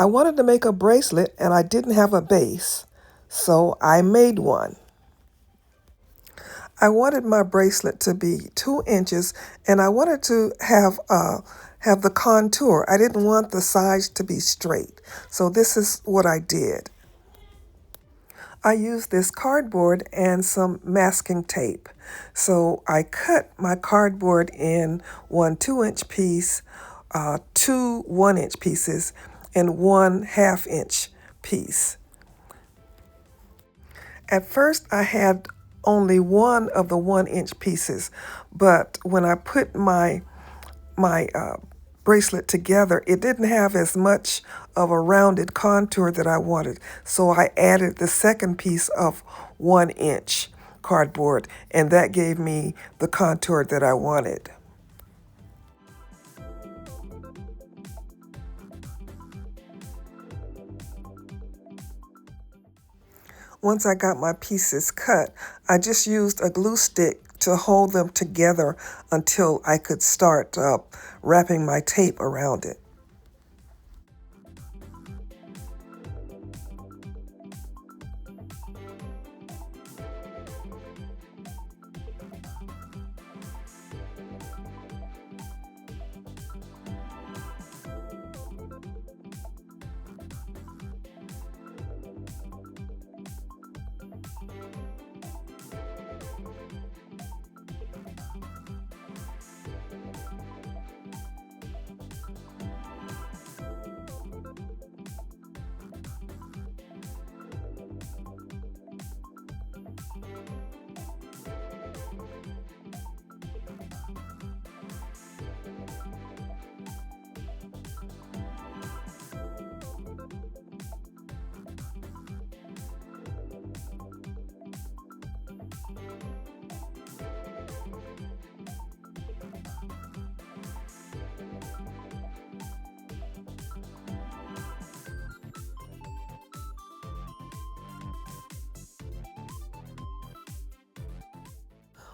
I wanted to make a bracelet and I didn't have a base, so I made one. I wanted my bracelet to be 2 inches and I wanted to have the contour. I didn't want the sides to be straight. So this is what I did. I used this cardboard and some masking tape. So I cut my cardboard in one 2-inch piece, two 1-inch pieces, and one 1/2-inch piece. At first, I had only one of the 1-inch pieces, but when I put my bracelet together, it didn't have as much of a rounded contour that I wanted. So I added the second piece of 1-inch cardboard, and that gave me the contour that I wanted. Once I got my pieces cut, I just used a glue stick to hold them together until I could start wrapping my tape around it.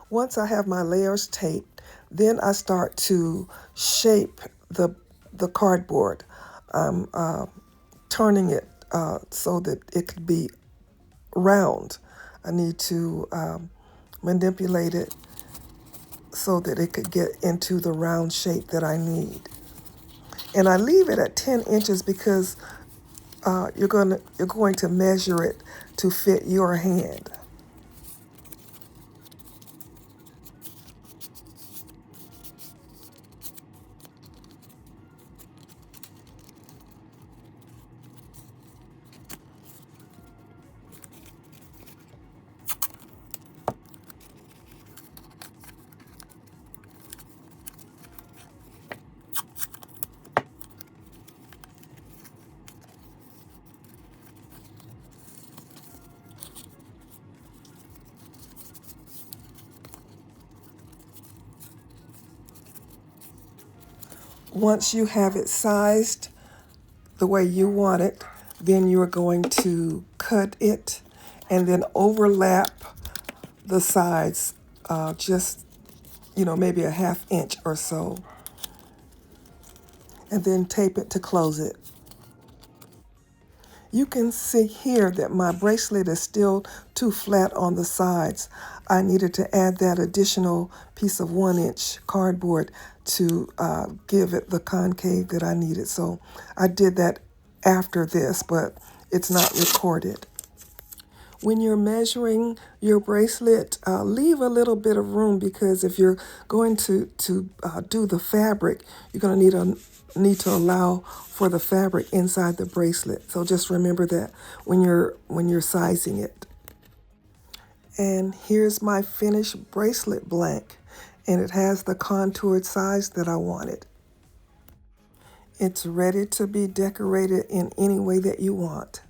Once I have my layers taped, then I start to shape the cardboard. I'm turning it so that it could be round. I need to manipulate it so that it could get into the round shape that I need. And I leave it at 10 inches because you're going to measure it to fit your hand. Once you have it sized the way you want it, then you're going to cut it and then overlap the sides just, maybe a 1/2 inch or so, and then tape it to close it. You can see here that my bracelet is still too flat on the sides. I needed to add that additional piece of 1-inch cardboard to give it the concave that I needed. So I did that after this, but it's not recorded. When you're measuring your bracelet, leave a little bit of room because if you're going to do the fabric, you're going to need to allow for the fabric inside the bracelet. So just remember that when you're sizing it. And here's my finished bracelet blank, and it has the contoured size that I wanted. It's ready to be decorated in any way that you want.